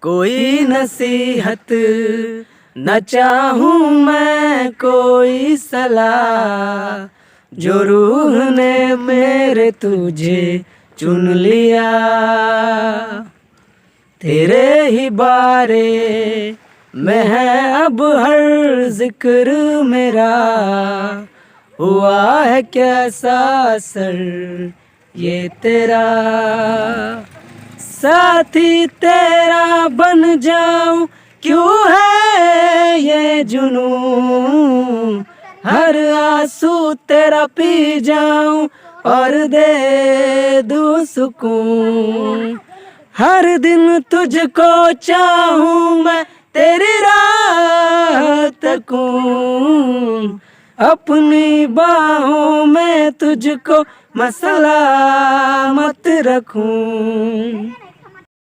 कोई नसीहत न चाहूँ मैं कोई सलाह, जो रूह ने मेरे तुझे चुन लिया। तेरे ही बारे में है अब हर जिक्र मेरा, हुआ है कैसा असर ये तेरा। साथी तेरा बन जाऊं क्यों है ये जुनून, हर आंसू तेरा पी जाऊं और दे दूं सुकून। हर दिन तुझको चाहूं मैं तेरी राह तकूं, अपनी बाहों में तुझको मैं सलामत रखूं।